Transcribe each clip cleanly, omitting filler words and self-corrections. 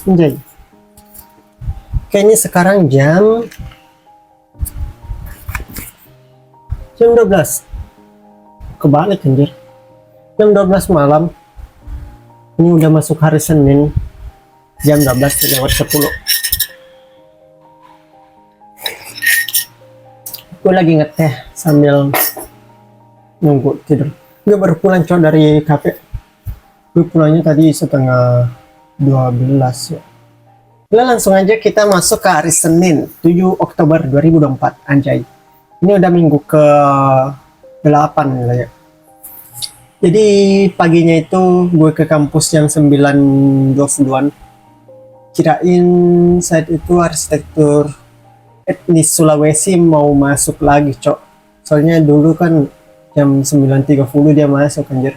Anjay. Kayaknya sekarang jam 12. Kebalik anjir. Jam 12 malam. Ini udah masuk hari Senin. Jam 12:10. Gue lagi ngeteh sambil nunggu tidur. Gue baru pulang cowok dari kafe. Gue pulangnya tadi setengah 12 ya. Udah langsung aja kita masuk ke hari Senin 7 Oktober 2024 anjay. Ini udah minggu ke 8 lah ya. Jadi paginya itu gue ke kampus jam 9.20-an. Kirain saat itu arsitektur etnis Sulawesi mau masuk lagi cok. Soalnya dulu kan jam 9.30 dia masuk anjir.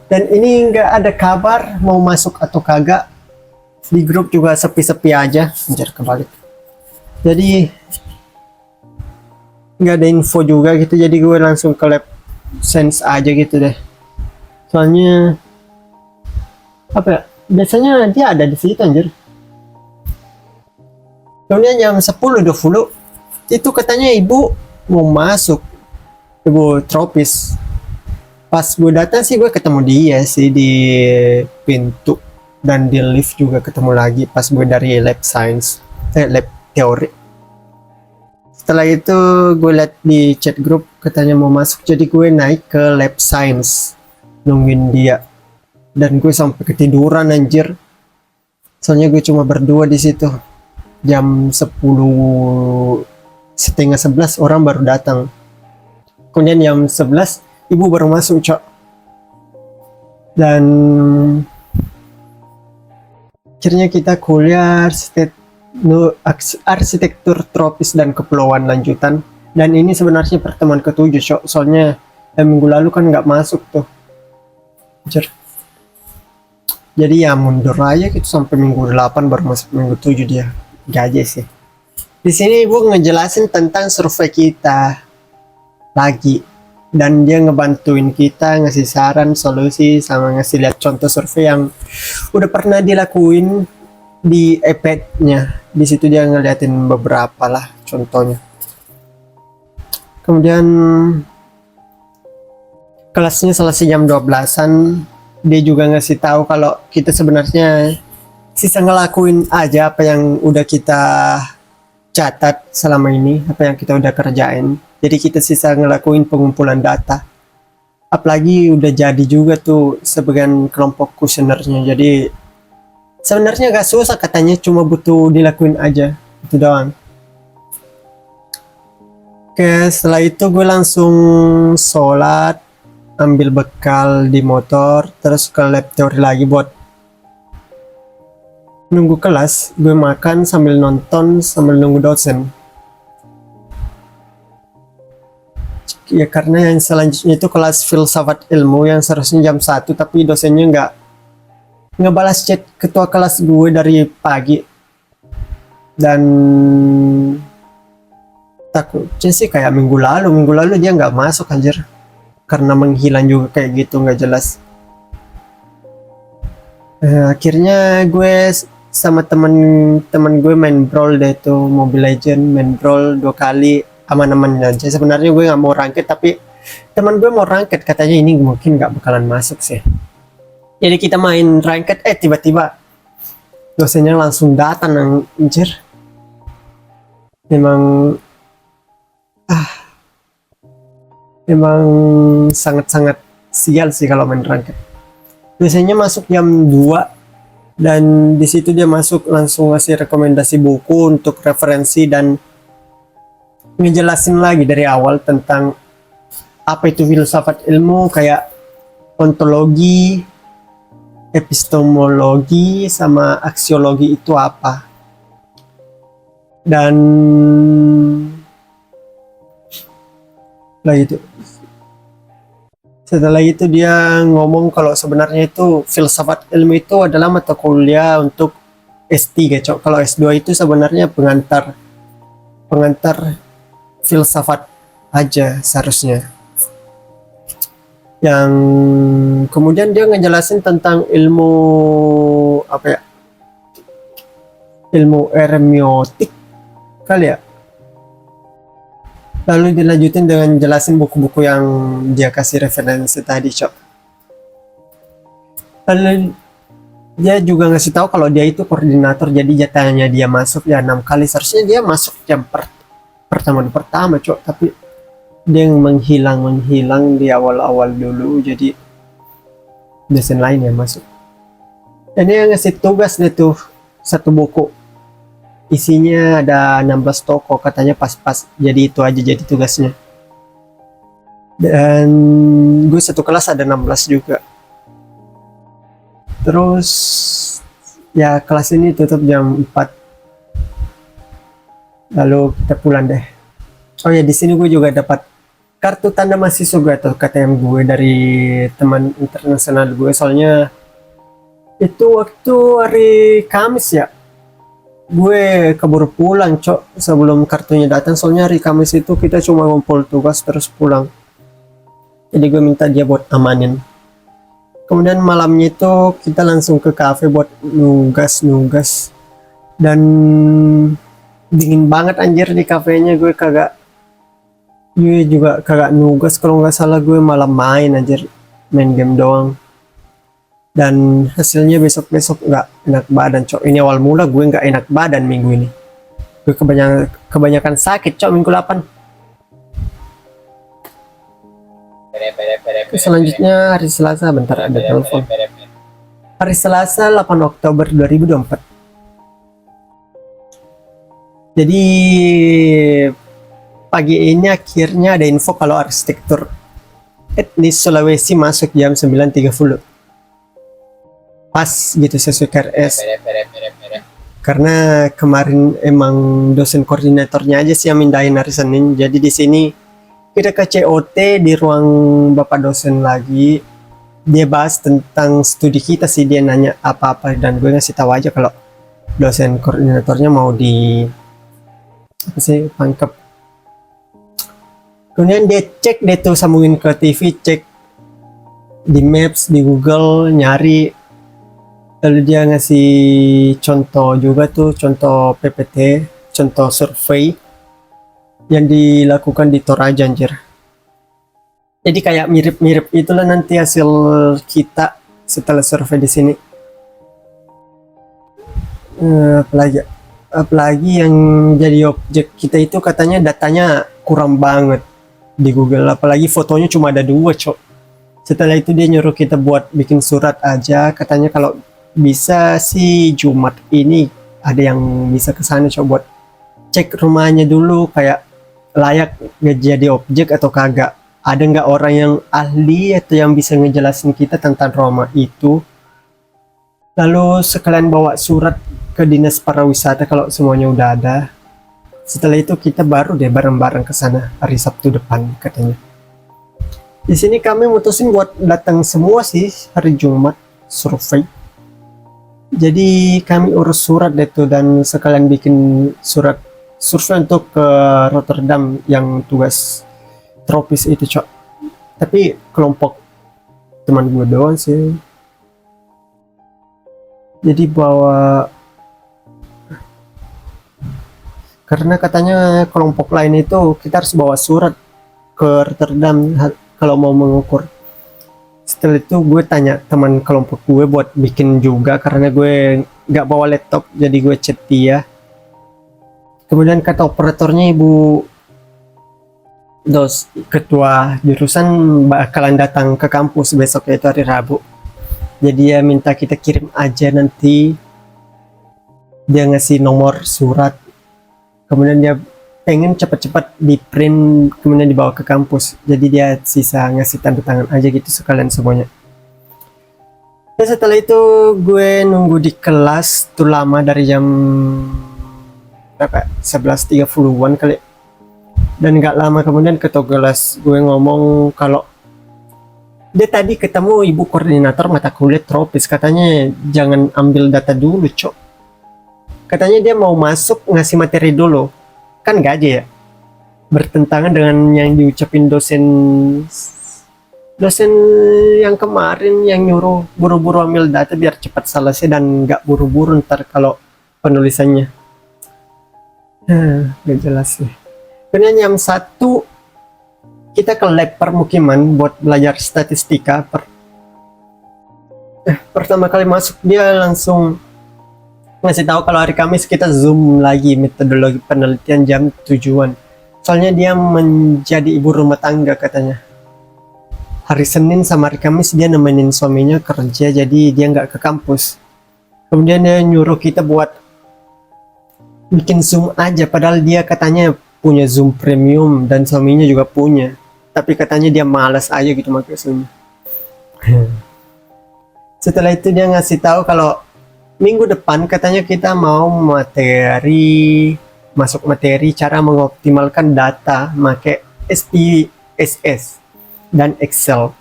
Dan ini nggak ada kabar mau masuk atau kagak. Di grup juga sepi-sepi aja anjir, kebalik. Jadi nggak ada info juga gitu, jadi gue langsung ke lab sense aja gitu deh. Soalnya apa ya, biasanya dia ada di situ anjir. Soalnya jam 10.20 itu katanya ibu mau masuk, ibu tropis. Pas gue datang sih gue ketemu dia sih di pintu, dan di lift juga ketemu lagi pas gue dari lab science, lab teori. Setelah itu gue liat di chat grup katanya mau masuk, jadi gue naik ke lab science nungguin dia, dan gue sampai ketiduran anjir. Soalnya gue cuma berdua di situ. Jam 10:30 orang baru datang. Kemudian jam 11 ibu baru masuk cok. Dan akhirnya kita kuliah arsitektur tropis dan kepulauan lanjutan. Dan ini sebenarnya pertemuan ke-7 cok. Soalnya minggu lalu kan nggak masuk tuh. Jadi ya mundur aja gitu sampai minggu 8 baru masuk minggu 7 dia. Gaje sih. Di sini ibu ngejelasin tentang survei kita lagi, dan dia ngebantuin kita ngasih saran, solusi, sama ngasih lihat contoh survei yang udah pernah dilakuin di iPad-nya. Di situ dia ngeliatin beberapa lah contohnya. Kemudian kelasnya selesai jam 12-an. Dia juga ngasih tahu kalau kita sebenarnya sisa ngelakuin aja apa yang udah kita catat selama ini, apa yang kita udah kerjain. Jadi kita sisa ngelakuin pengumpulan data. Apalagi udah jadi juga tuh sebagian kelompok kuesionernya. Jadi sebenarnya gak susah katanya, cuma butuh dilakuin aja. Itu doang. Oke, setelah itu gue langsung sholat, ambil bekal di motor, terus ke lab teori lagi buat nunggu kelas. Gue makan sambil nonton sambil nunggu dosen. Ya karena yang selanjutnya itu kelas filsafat ilmu yang seharusnya jam 1, tapi dosennya nggak balas chat ketua kelas gue dari pagi. Dan takutnya sih kayak minggu lalu dia nggak masuk anjir, karena menghilang juga kayak gitu, nggak jelas. Akhirnya gue sama temen gue main brawl deh tuh, Mobile Legend, main brawl 2 kali aman-aman aja. Sebenarnya gue nggak mau ranked, tapi teman gue mau ranked, katanya ini mungkin nggak bakalan masuk sih. Jadi kita main ranked, tiba-tiba dosennya langsung datang anjir. Memang sangat-sangat sial sih kalau main ranked. Biasanya masuk jam 2, dan di situ dia masuk langsung ngasih rekomendasi buku untuk referensi dan ngejelasin lagi dari awal tentang apa itu filsafat ilmu, kayak ontologi, epistemologi, sama aksiologi itu apa. Dan itu setelah itu dia ngomong kalau sebenarnya itu filsafat ilmu itu adalah mata kuliah untuk S3 cok. Kalau S2 itu sebenarnya pengantar filsafat aja seharusnya. Yang kemudian dia ngejelasin tentang ilmu apa ya, ilmu hermeneutik kali ya. Lalu dilanjutin dengan jelasin buku-buku yang dia kasih referensi tadi, Cok. Lalu dia juga ngasih tahu kalau dia itu koordinator, jadi jatahnya dia masuk ya 6 kali. Seharusnya dia masuk jam pertama, Cok. Tapi dia yang menghilang di awal-awal dulu, jadi dosen lain yang masuk. Dan dia ngasih tugas deh tuh, satu buku. Isinya ada 16 toko, katanya pas-pas, jadi itu aja jadi tugasnya. Dan gue satu kelas ada 16 juga. Terus ya kelas ini tutup jam 4. Lalu kita pulang deh. Oh ya, di sini gue juga dapat kartu tanda mahasiswa gue atau KTM gue dari teman internasional gue, soalnya itu waktu hari Kamis ya, gue keburu pulang, Cok, sebelum kartunya datang. Soalnya hari Kamis itu kita cuma ngumpul tugas terus pulang, jadi gue minta dia buat amanin. Kemudian malamnya itu kita langsung ke cafe buat nugas, dan dingin banget anjir di kafenya. Gue juga kagak nugas, kalau nggak salah gue malah main anjir, main game doang. Dan hasilnya besok nggak enak badan, Cok. Ini awal mula gue nggak enak badan minggu ini. Gue kebanyakan sakit, Cok, minggu 8. Selanjutnya hari Selasa, bentar ada telepon. Hari Selasa 8 Oktober 2024. Jadi pagi ini akhirnya ada info kalau arsitektur etnis Sulawesi masuk jam 9.30. Pas gitu sesuai KRS. Karena kemarin emang dosen koordinatornya aja sih yang mindahin hari Senin. Jadi di sini kita ke COT di ruang Bapak dosen lagi. Dia bahas tentang studi kita sih, dia nanya apa-apa dan gue ngasih tahu aja kalau dosen koordinatornya mau pangkep. Kemudian dia cek deh tuh, sambungin ke TV, cek di Maps, di Google, nyari. Lalu dia ngasih contoh juga tuh, contoh PPT, contoh survei yang dilakukan di Toraja, anjir. Jadi kayak mirip-mirip itulah nanti hasil kita setelah survei di sini. Apalagi yang jadi objek kita itu katanya datanya kurang banget di Google, apalagi fotonya cuma ada 2, Cok. Setelah itu dia nyuruh kita buat bikin surat aja, katanya kalau bisa sih Jumat ini ada yang bisa ke sana, coba buat cek rumahnya dulu kayak layak jadi objek atau kagak. Ada nggak orang yang ahli atau yang bisa ngejelasin kita tentang rumah itu. Lalu sekalian bawa surat ke dinas pariwisata kalau semuanya udah ada. Setelah itu kita baru deh bareng-bareng ke sana hari Sabtu depan katanya. Di sini kami mutusin buat datang semua sih hari Jumat survei. Jadi kami urus surat deh tuh, dan sekalian bikin surat survei untuk ke Rotterdam yang tugas tropis itu, Cok. Tapi kelompok teman gue doang sih. Jadi bawa, karena katanya kelompok lain itu kita harus bawa surat ke Rotterdam kalau mau mengukur. Setelah itu gue tanya teman kelompok gue buat bikin juga, karena gue nggak bawa laptop, jadi gue chat dia. Kemudian kata operatornya ibu ketua jurusan bakalan datang ke kampus besok, yaitu hari Rabu. Jadi dia minta kita kirim aja nanti. Dia ngasih nomor surat. Kemudian dia pengen cepat-cepat di print kemudian dibawa ke kampus, jadi dia sisa ngasih tanda tangan aja gitu sekalian semuanya. Dan setelah itu gue nunggu di kelas tuh lama, dari jam berapa, 11.30-an kali. Dan gak lama kemudian ketua kelas gue ngomong kalau dia tadi ketemu ibu koordinator mata kuliah tropis, katanya jangan ambil data dulu, Cok. Katanya dia mau masuk ngasih materi dulu. Kan gak aja ya, bertentangan dengan yang diucapin dosen yang kemarin yang nyuruh buru-buru ambil data biar cepat selesai dan gak buru-buru ntar kalau penulisannya. Gak jelas sih. Kemudian jam 1 kita ke lab permukiman buat belajar statistika. Pertama kali masuk dia langsung ngasih tahu kalau hari Kamis kita zoom lagi metodologi penelitian jam 7-an. Soalnya dia menjadi ibu rumah tangga katanya. Hari Senin sama hari Kamis dia nemenin suaminya kerja, jadi dia nggak ke kampus. Kemudian dia nyuruh kita buat bikin zoom aja, padahal dia katanya punya zoom premium dan suaminya juga punya. Tapi katanya dia malas aja gitu pakai zoom. Setelah itu dia ngasih tahu kalau minggu depan katanya kita mau masuk materi cara mengoptimalkan data pakai SPSS dan Excel.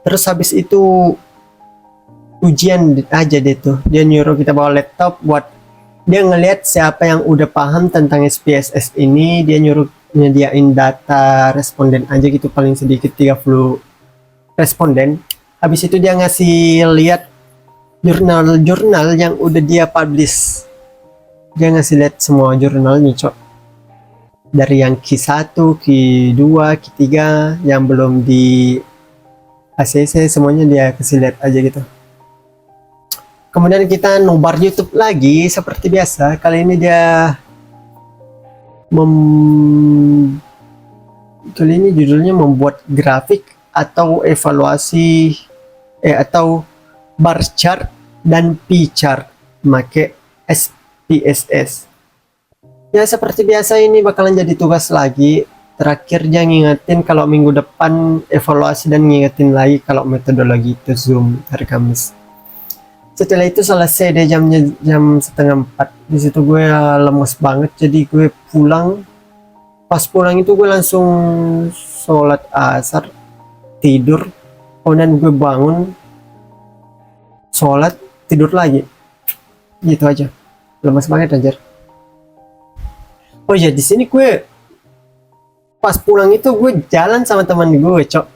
Terus habis itu ujian aja deh tuh. Dia nyuruh kita bawa laptop buat dia ngelihat siapa yang udah paham tentang SPSS ini. Dia nyuruh nyediain data responden aja gitu, paling sedikit 30 responden. Habis itu dia ngasih lihat jurnal-jurnal yang udah dia publish. Dia ngasih lihat semua jurnalnya, cok. Dari yang Q1, Q2, Q3 yang belum di ACC, semuanya dia kasih lihat aja gitu. Kemudian kita nobar YouTube lagi seperti biasa. Kali ini dia kali ini judulnya membuat grafik atau evaluasi atau bar chart dan P chart pakai SPSS. Ya seperti biasa ini bakalan jadi tugas lagi. Terakhir dia ngingetin kalau minggu depan evaluasi dan ngingetin lagi kalau metodologi itu Zoom hari Kamis. Setelah itu selesai deh jam 3:30. Di situ gue lemes banget, jadi gue pulang. Pas pulang itu gue langsung sholat asar, tidur. Kemudian gue bangun, sholat, tidur lagi. Gitu aja. Lemes banget anjir. Oh iya, di sini gue pas pulang itu gue jalan sama teman gue, cok.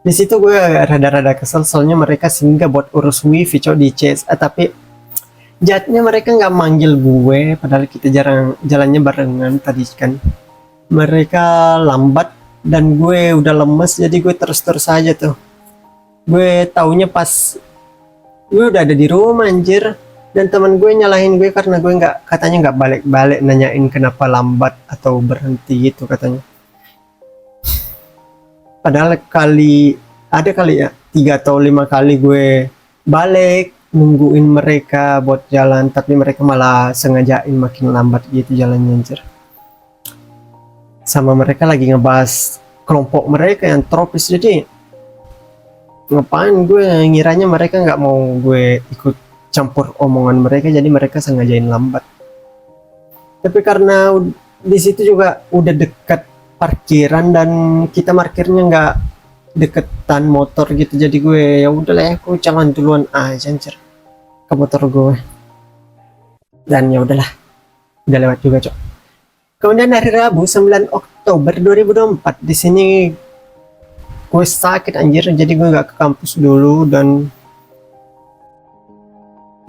Di situ gue rada-rada kesel soalnya mereka singgah buat urus wifi, cok, di CSA, tapi jadinya mereka nggak manggil gue, padahal kita jarang jalannya barengan tadi kan. Mereka lambat dan gue udah lemes, jadi gue terus aja tuh. Gue taunya pas gue udah ada di rumah anjir. Dan teman gue nyalahin gue karena gue katanya nggak balik-balik nanyain kenapa lambat atau berhenti gitu katanya. Padahal ada kali ya 3 atau 5 kali gue balik nungguin mereka buat jalan, tapi mereka malah sengajain makin lambat gitu jalannya anjir. Sama mereka lagi ngebahas kelompok mereka yang tropis, jadi ngapain gue ngiranya mereka nggak mau gue ikut campur omongan mereka, jadi mereka sengajain lambat. Tapi karena di situ juga udah dekat parkiran dan kita parkirnya nggak deketan motor gitu, jadi gue ya udahlah ya, aku jalan duluan aja anjir ke motor gue. Dan ya udahlah, udah lewat juga, cok. Kemudian hari Rabu 9 Oktober 2024 di sini gue sakit anjir, jadi gue nggak ke kampus dulu. Dan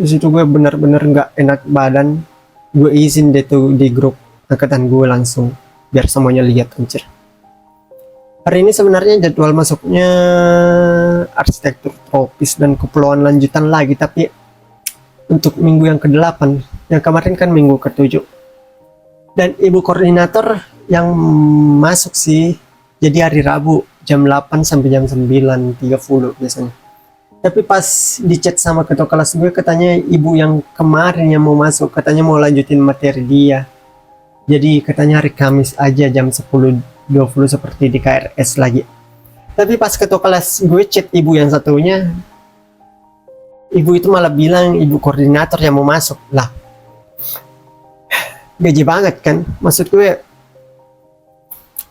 di situ gue bener-bener nggak enak badan. Gue izin deh tuh di grup angkatan gue langsung biar semuanya lihat anjir. Hari ini sebenarnya jadwal masuknya arsitektur tropis dan kepulauan lanjutan lagi, tapi untuk minggu yang ke-8, yang kemarin kan minggu ke-7. Dan ibu koordinator yang masuk sih jadi hari Rabu jam 8 sampai jam 9:30 biasanya. Tapi pas di chat sama ketua kelas gue, katanya ibu yang kemarin yang mau masuk katanya mau lanjutin materi dia. Jadi katanya hari Kamis aja jam 10:20 seperti di KRS lagi. Tapi pas ketua kelas gue chat ibu yang satunya, ibu itu malah bilang ibu koordinator yang mau masuk. Lah, gaji banget kan? Maksud gue,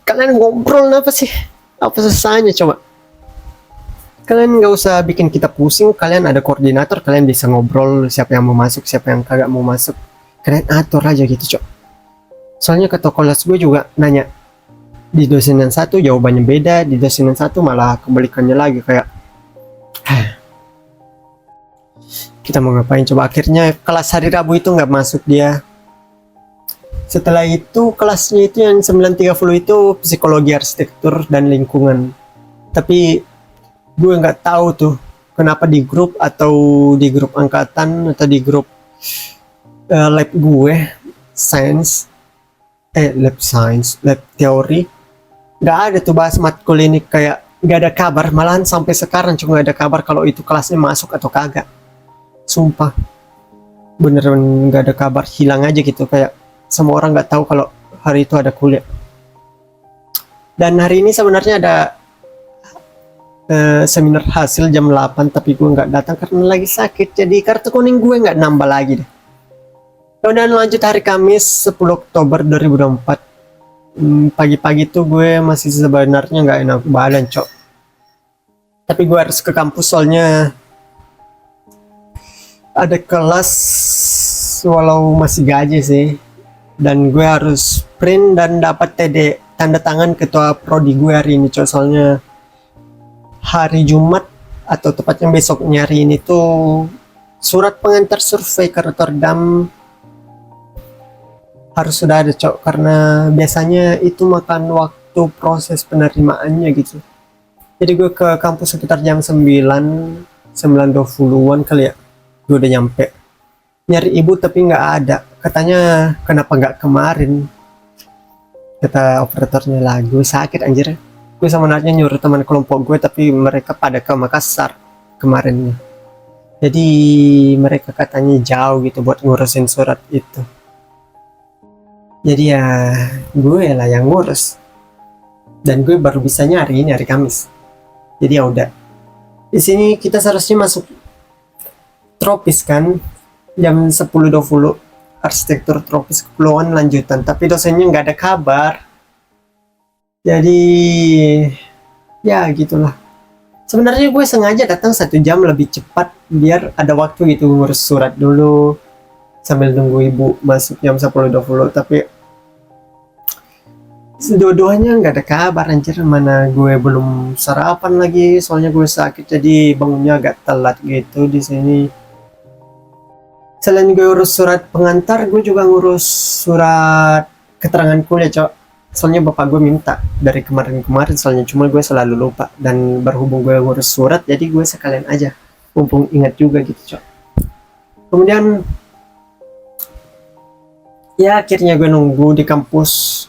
kalian ngobrol apa sih? Apa susahnya coba? Kalian nggak usah bikin kita pusing. Kalian ada koordinator, kalian bisa ngobrol siapa yang mau masuk, siapa yang kagak mau masuk. Kalian atur aja gitu, cok. Soalnya ketua kelas gue juga nanya, di dosen yang satu jawabannya beda, di dosen yang satu malah kebalikannya lagi, kayak Kita mau ngapain coba, akhirnya kelas hari Rabu itu nggak masuk dia. Setelah itu kelasnya itu yang 9.30 itu psikologi arsitektur dan lingkungan. Tapi gue nggak tahu tuh kenapa di grup angkatan atau di grup lab gue lab teori, nggak ada tuh bahas matkul ini, kayak nggak ada kabar, malahan sampai sekarang cuma nggak ada kabar kalau itu kelasnya masuk atau kagak. Sumpah beneran nggak ada kabar, hilang aja gitu, kayak semua orang nggak tahu kalau hari itu ada kuliah. Dan hari ini sebenarnya ada seminar hasil jam 8, tapi gue nggak datang karena lagi sakit, jadi kartu kuning gue nggak nambah lagi deh. Dan lanjut hari Kamis 10 Oktober 2024. Pagi-pagi tuh gue masih sebenarnya nggak enak badan cok, tapi gue harus ke kampus soalnya ada kelas walau masih gaji sih, dan gue harus print dan dapat TD tanda tangan ketua prodi gue hari ini cok. Soalnya hari Jumat atau tepatnya besoknya hari ini tuh surat pengantar survei ke Rotterdam harus sudah ada cok, karena biasanya itu makan waktu proses penerimaannya gitu. Jadi gue ke kampus sekitar jam 9:20-an kali ya, gue udah nyampe. Nyari ibu tapi nggak ada, katanya kenapa nggak kemarin, kata operatornya lah. Gue sakit anjir, gue sebenarnya nyuruh teman kelompok gue tapi mereka pada ke Makassar kemarinnya, jadi mereka katanya jauh gitu buat ngurusin surat itu. Jadi ya gue lah yang ngurus, dan gue baru bisa nyari ini hari Kamis. Jadi ya udah, di sini kita seharusnya masuk tropis kan, jam 10.20 arsitektur tropis kepulauan lanjutan, tapi dosennya nggak ada kabar. Jadi ya gitulah. Sebenarnya gue sengaja datang 1 jam lebih cepat biar ada waktu gitu ngurus surat dulu sambil nunggu ibu masuk jam 10.20, tapi dua-duanya nggak ada kabar anjir. Mana gue belum sarapan lagi soalnya gue sakit, jadi bangunnya agak telat gitu di sini. Selain gue urus surat pengantar, gue juga ngurus surat keterangan kuliah cok. Soalnya bapak gue minta dari kemarin-kemarin, soalnya cuma gue selalu lupa, dan berhubung gue ngurus surat jadi gue sekalian aja mumpung ingat juga gitu cok. Kemudian ya akhirnya gue nunggu di kampus,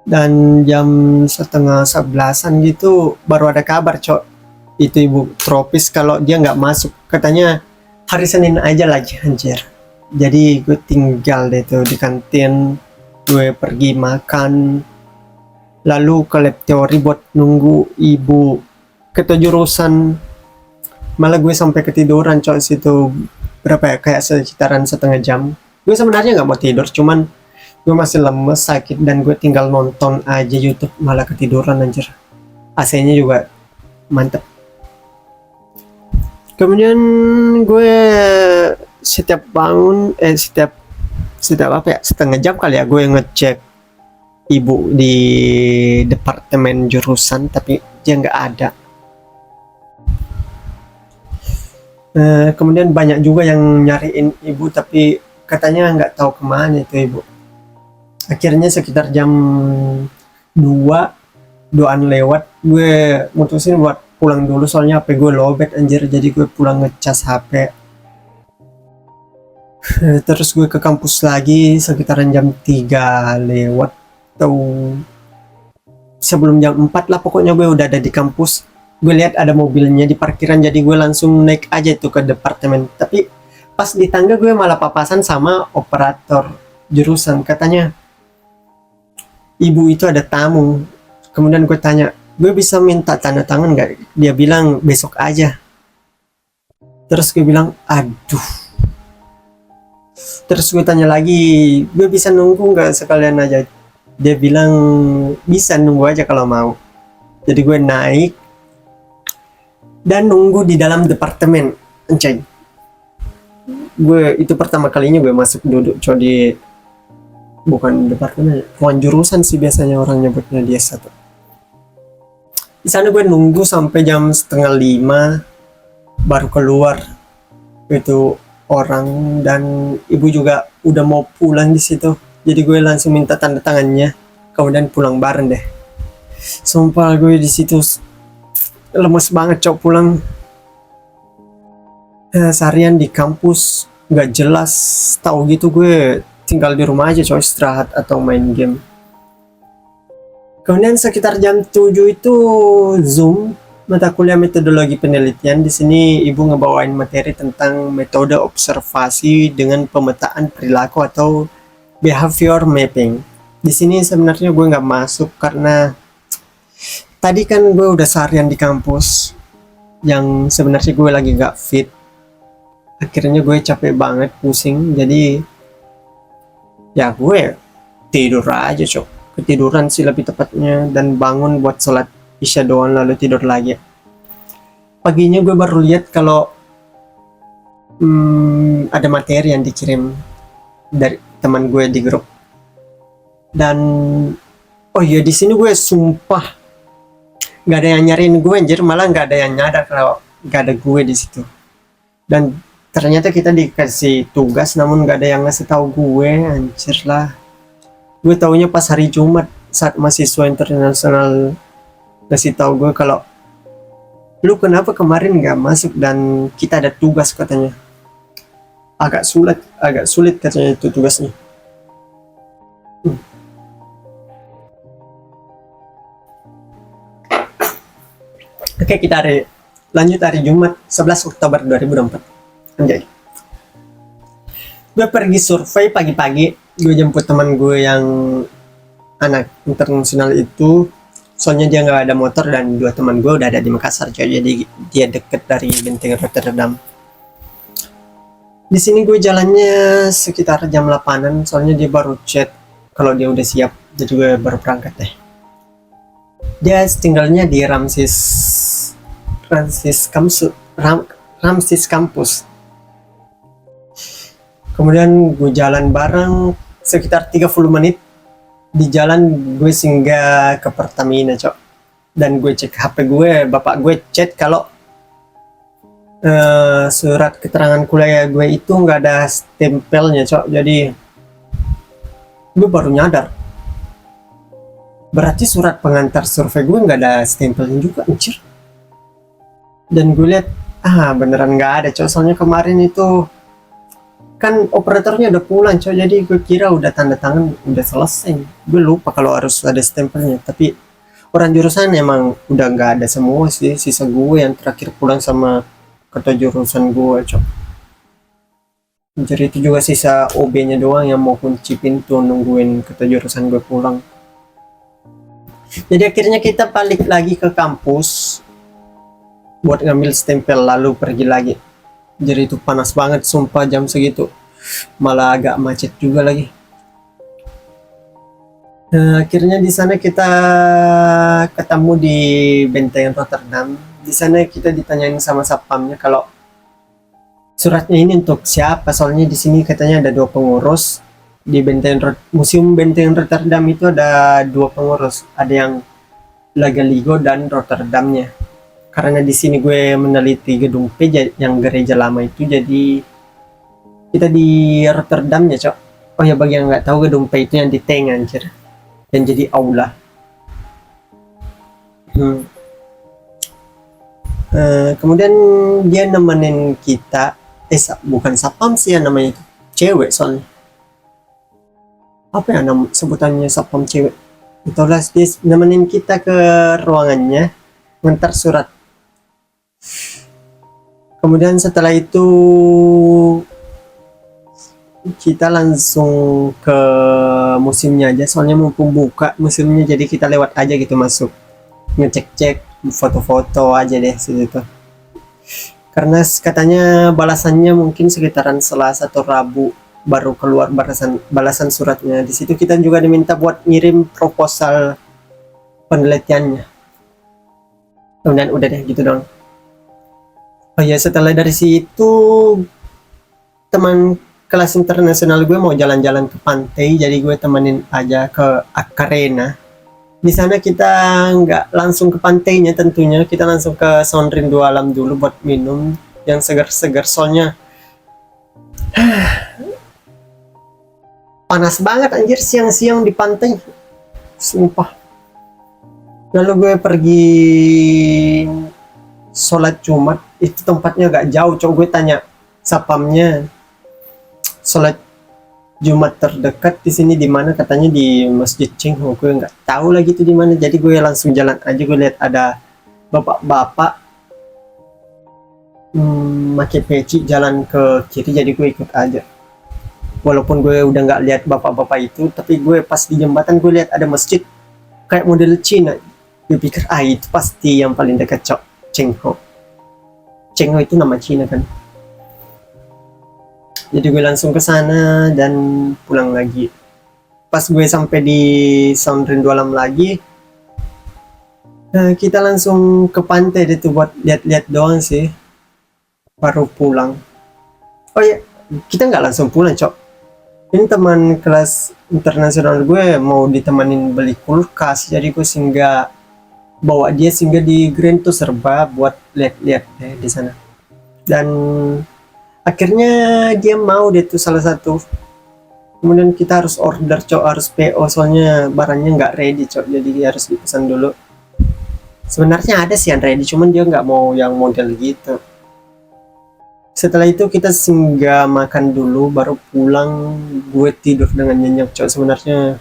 dan jam 10:30 gitu baru ada kabar cok, itu ibu tropis kalau dia nggak masuk, katanya hari Senin aja lagi anjir. Jadi gue tinggal deh tuh di kantin, gue pergi makan lalu ke lab teori buat nunggu ibu ke jurusan. Malah gue sampai ketiduran cok situ, berapa ya, kayak sekitaran setengah jam. Gue sebenarnya nggak mau tidur, cuman gue masih lemes sakit dan gue tinggal nonton aja YouTube, malah ketiduran anjir. AC-nya juga mantep. Kemudian gue setiap bangun setiap apa ya, setengah jam kali ya, gue ngecek ibu di departemen jurusan, tapi dia nggak ada. Kemudian banyak juga yang nyariin ibu tapi katanya nggak tahu kemana itu ibu. Akhirnya sekitar jam 2-an lewat gue mutusin buat pulang dulu soalnya HP gue lowbat anjir, jadi gue pulang ngecas HP. Terus gue ke kampus lagi sekitaran jam 3 lewat atau sebelum jam 4 lah, pokoknya gue udah ada di kampus. Gue lihat ada mobilnya di parkiran, jadi gue langsung naik aja itu ke departemen. Tapi pas di tangga gue malah papasan sama operator jurusan, katanya ibu itu ada tamu. Kemudian gue tanya, gue bisa minta tanda tangan nggak? Dia bilang besok aja. Terus gue bilang aduh. Terus gue tanya lagi, gue bisa nunggu nggak sekalian aja? Dia bilang bisa, nunggu aja kalau mau. Jadi gue naik dan nunggu di dalam departemen, anjay. Gue itu pertama kalinya gue masuk duduk coba di, bukan departemen, ruang jurusan sih biasanya orang nyebutnya, dia satu. Di sana gue nunggu sampai jam 4:30 baru keluar. itu orang, dan ibu juga udah mau pulang di situ. Jadi gue langsung minta tanda tangannya, kemudian pulang bareng deh. Sumpah gue di situ lemes banget cok pulang. Seharian di kampus nggak jelas, tahu gitu gue tinggal di rumah aja cok, istirahat atau main game. Kemudian sekitar jam 7 itu Zoom, mata kuliah metodologi penelitian. Di sini ibu ngebawain materi tentang metode observasi dengan pemetaan perilaku atau behavior mapping. Di sini sebenarnya gue nggak masuk karena tadi kan gue udah seharian di kampus, yang sebenarnya gue lagi nggak fit. Akhirnya gue capek banget, pusing, jadi ya gue tidur aja cok, ketiduran sih lebih tepatnya, dan bangun buat sholat isya doang lalu tidur lagi. Paginya gue baru lihat kalau ada materi yang dikirim dari teman gue di grup. Dan oh iya, di sini gue sumpah nggak ada yang nyariin gue anjir, malah nggak ada yang nyadar kalau nggak ada gue di situ. Dan ternyata kita dikasih tugas namun nggak ada yang ngasih tahu gue, anjir lah. Gue taunya pas hari Jumat saat mahasiswa internasional ngasih tahu gue kalau lu kenapa kemarin nggak masuk dan kita ada tugas katanya. Agak sulit katanya itu tugasnya. Oke, kita lanjut hari Jumat 11 Oktober 2024. Anjay. Gue pergi survei pagi-pagi, gue jemput teman gue yang anak internasional itu, soalnya dia nggak ada motor dan dua teman gue udah ada di Makassar, jadi dia deket dari Benteng Rotterdam. Di sini gue jalannya sekitar jam 8-an, soalnya dia baru chat kalau dia udah siap, jadi gue baru berangkat deh. Dia tinggalnya di Ramses Campus. Kemudian gue jalan bareng sekitar 30 menit. Di jalan gue singgah ke Pertamina cok, dan gue cek HP gue, bapak gue chat kalau surat keterangan kuliah gue itu nggak ada stempelnya cok. Jadi gue baru nyadar, berarti surat pengantar survei gue nggak ada stempelnya juga anjir. Dan gue lihat beneran nggak ada cok, soalnya kemarin itu kan operatornya udah pulang cok, jadi gue kira udah tanda tangan udah selesai. Gue lupa kalau harus ada stempelnya, tapi orang jurusan emang udah nggak ada semua sih, sisa gue yang terakhir pulang sama ketua jurusan gue cok. Jadi itu juga sisa OB-nya doang yang mau kunci pintu nungguin ketua jurusan gue pulang. Jadi akhirnya kita balik lagi ke kampus buat ngambil stempel lalu pergi lagi. Jadi itu panas banget sumpah jam segitu, malah agak macet juga lagi. Nah, akhirnya di sana kita ketemu di Benteng Rotterdam. Di sana kita ditanyain sama satpamnya kalau suratnya ini untuk siapa, soalnya di sini katanya ada dua pengurus. Di Museum Benteng Rotterdam itu ada dua pengurus, ada yang Lagaligo dan Rotterdamnya. Karena di sini gue meneliti gedung P yang gereja lama itu, jadi kita di Rotterdamnya cok. Oh ya, bagi yang nggak tahu, gedung P itu yang di Teng anjir, yang jadi aula. Kemudian dia nemenin kita, bukan sapam sih ya namanya, itu cewek soalnya. Apa ya sebutannya sapam cewek? Itulah, dia nemenin kita ke ruangannya ngantar surat. Kemudian setelah itu kita langsung ke museumnya aja, soalnya mumpung buka museumnya, jadi kita lewat aja gitu masuk, ngecek-cek foto-foto aja deh situ. Karena katanya balasannya mungkin sekitaran Selasa atau Rabu baru keluar balasan suratnya. Di situ kita juga diminta buat ngirim proposal penelitiannya. Kemudian udah deh gitu dong. Oh ya, setelah dari situ teman kelas internasional gue mau jalan-jalan ke pantai, jadi gue temenin aja ke Akarena. Di sana kita nggak langsung ke pantainya tentunya, kita langsung ke Sound Rindu Alam dulu buat minum yang segar-segar, soalnya panas banget anjir siang-siang di pantai, sumpah. Lalu gue pergi sholat Jumat, itu tempatnya gak jauh cok. Gue tanya sapamnya, sholat Jumat terdekat di sini di mana, katanya di Masjid Cengho. Gue nggak tahu lagi itu di mana, jadi gue langsung jalan aja. Gue lihat ada bapak-bapak pakai peci jalan ke kiri, jadi gue ikut aja. Walaupun gue udah nggak lihat bapak-bapak itu, tapi gue pas di jembatan gue lihat ada masjid kayak model Cina. Gue pikir itu pasti yang paling dekat cok, Cengho. Cengho itu nama Cina kan. Jadi gue langsung ke sana dan pulang lagi. Pas gue sampai di Sound Rindu Alam lagi, kita langsung ke pantai itu buat lihat-lihat doang sih. Baru pulang. Oh ya, kita nggak langsung pulang cok. Ini teman kelas internasional gue mau ditemanin beli kulkas, jadi gue singgah bawa dia singgah di Grand tuh serba buat lihat-lihat di sana. Dan akhirnya dia mau deh tuh salah satu. Kemudian kita harus order cok, harus PO soalnya barangnya nggak ready cok, jadi harus dipesan dulu. Sebenarnya ada sih yang ready, cuman dia nggak mau yang model gitu. Setelah itu kita singgah makan dulu, baru pulang. Gue tidur dengan nyenyak cok. Sebenarnya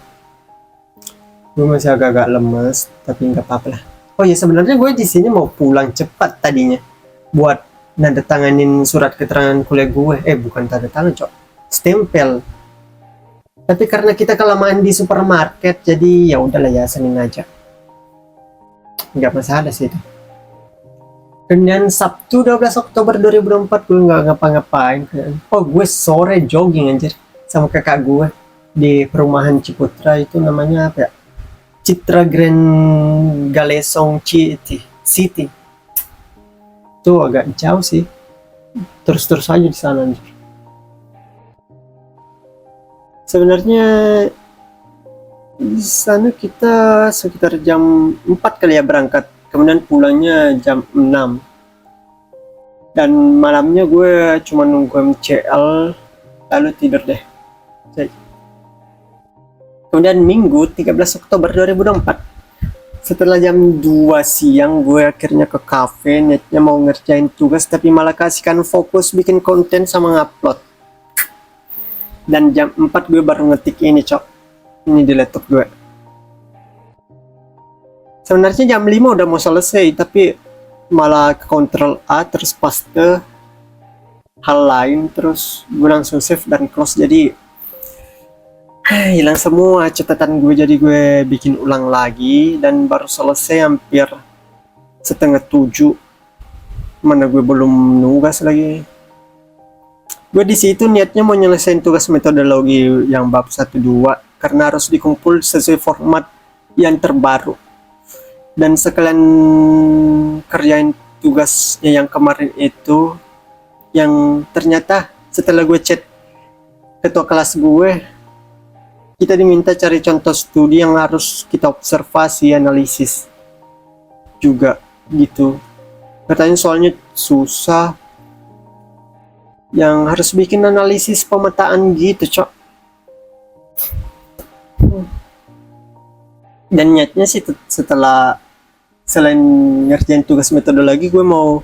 gue masih agak-agak lemes, tapi nggak apa-apa lah. Oh ya, sebenarnya gue di sini mau pulang cepat tadinya buat nanda tanganin surat keterangan kuliah gue. Bukan tanda tangan cok, stempel. Tapi karena kita kelamaan di supermarket, jadi ya udahlah ya, Senin aja. Nggak masalah sih itu. Kemudian Sabtu 12 Oktober 2024 gue nggak ngapa-ngapain. Oh, gue sore jogging anjir sama kakak gue di perumahan Ciputra, itu namanya apa ya? Citra Grand Galesong City. Itu agak jauh sih. Terus-terus aja di sana anjir. Sebenarnya di sana kita sekitar jam 4 kali ya berangkat. Kemudian pulangnya jam 6. Dan malamnya gue cuma nunggu MCL, lalu tidur deh. Kemudian Minggu 13 Oktober 2024, setelah jam 2 siang gue akhirnya ke cafe, niatnya mau ngerjain tugas, tapi malah kasihkan fokus bikin konten sama ngupload. Dan jam 4 gue baru ngetik ini cok, ini di laptop gue. Sebenarnya jam 5 udah mau selesai, tapi malah ke Ctrl A terus paste hal lain, terus gue langsung save dan close, jadi hilang semua catatan gue. Jadi gue bikin ulang lagi dan baru selesai hampir setengah 7. Mana gue belum nugas lagi. Gue di situ niatnya mau nyelesain tugas metodologi yang bab 1-2 karena harus dikumpul sesuai format yang terbaru. Dan sekalian kerjain tugasnya yang kemarin itu, yang ternyata setelah gue chat ketua kelas gue, kita diminta cari contoh studi yang harus kita observasi, analisis juga gitu. Katanya soalnya susah, yang harus bikin analisis pemetaan gitu cok. Dan niatnya sih setelah selain ngerjain tugas metodologi, gue mau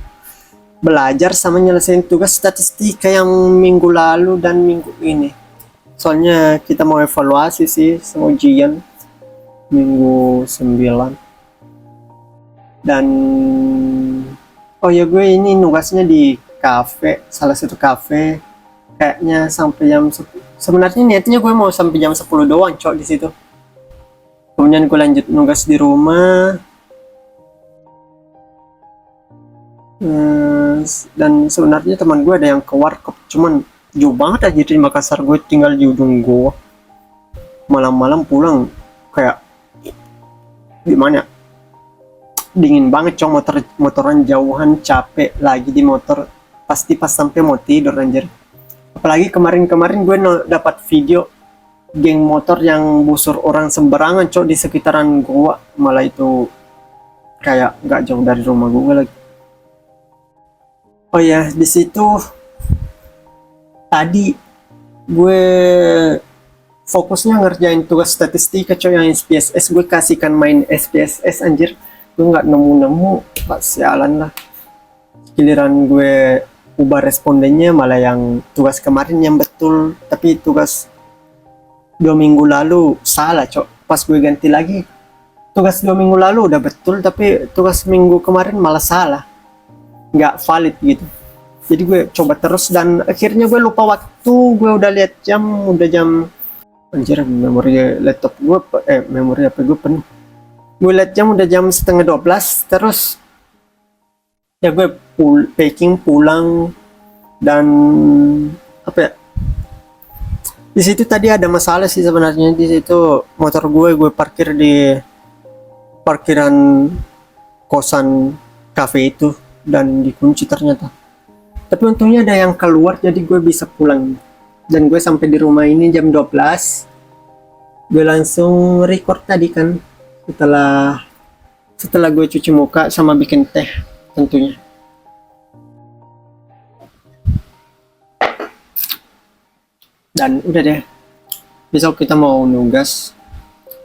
belajar sama nyelesain tugas statistika yang minggu lalu dan minggu ini. Soalnya kita mau evaluasi sih sama ujian minggu 9. Dan oh ya, gue ini nugasnya di kafe, salah satu kafe, kayaknya sampai jam sebenarnya niatnya gue mau sampai jam 10 doang cok di situ. Kemudian gue lanjut nugas di rumah. Dan sebenarnya teman gue ada yang ke warkop, cuman jauh banget aja di Makassar. Gue tinggal di ujung goa. Malam-malam pulang kayak gimana? Dingin banget cok, motoran jauhan, capek lagi di motor. Pasti pas sampai mau tidur anjir. Apalagi kemarin gue dapat video geng motor yang busur orang sembarangan cok di sekitaran goa. Malah itu kayak nggak jauh dari rumah gue lagi. Oh ya, di situ tadi gue fokusnya ngerjain tugas statistika coy yang SPSS. Gue kasihkan main SPSS anjir, gue nggak nemu-nemu, pak sialan lah. Giliran gue ubah respondennya malah yang tugas kemarin yang betul, tapi tugas 2 minggu lalu salah cok. Pas gue ganti lagi, tugas 2 minggu lalu udah betul, tapi tugas minggu kemarin malah salah, nggak valid gitu. Jadi gue coba terus dan akhirnya gue lupa waktu. Gue udah lihat jam, udah jam, anjir memori laptop gue memori HP gue penuh. Gue lihat jam udah jam 11:30. Terus ya gue packing pulang. Dan apa ya, di situ tadi ada masalah sih sebenarnya. Di situ motor gue parkir di parkiran kosan kafe itu dan dikunci ternyata. Tapi untungnya ada yang keluar jadi gue bisa pulang. Dan gue sampai di rumah ini jam 12. Gue langsung record tadi kan. Setelah gue cuci muka sama bikin teh tentunya. Dan udah deh. Besok kita mau nugas.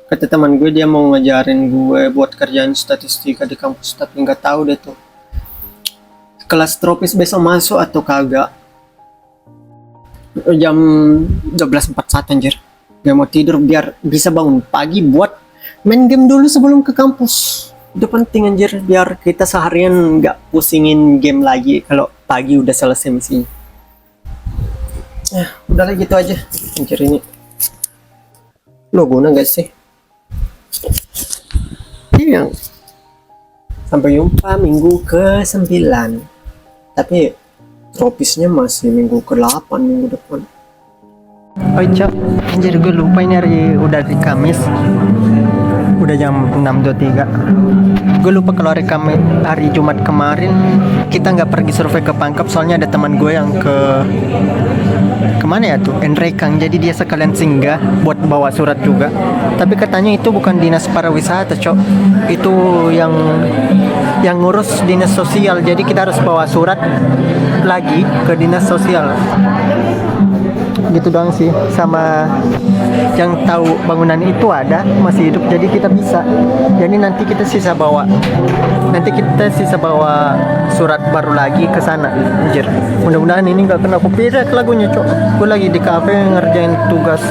Kata teman gue dia mau ngajarin gue buat kerjaan statistika di kampus, tapi nggak tahu deh tuh kelas tropis besok masuk atau kagak. Jam 12:41 anjir. Gak mau tidur biar bisa bangun pagi buat main game dulu sebelum ke kampus. Itu penting anjir, biar kita seharian gak pusingin game lagi kalau pagi udah selesai misinya. Udahlah gitu aja anjir ini. Lo guna gak sih? Yang sampai jumpa minggu ke-9. Tapi tropisnya masih minggu ke-8 minggu depan. Oh cok, anjir gue lupa ini udah hari Kamis. Udah jam 6.23. Gue lupa kalau hari Jumat kemarin kita nggak pergi survei ke Pangkep, soalnya ada teman gue yang kemana ya tuh, Enrekang. Jadi dia sekalian singgah buat bawa surat juga. Tapi katanya itu bukan dinas pariwisata cok, itu yang ngurus dinas sosial. Jadi kita harus bawa surat lagi ke dinas sosial. Gitu doang sih. Sama yang tahu bangunan itu ada masih hidup, jadi kita bisa. Jadi nanti kita sisa bawa surat baru lagi ke sana. Anjir, mudah-mudahan ini nggak kena copyright lagunya cok. Gue lagi di kafe ngerjain tugas.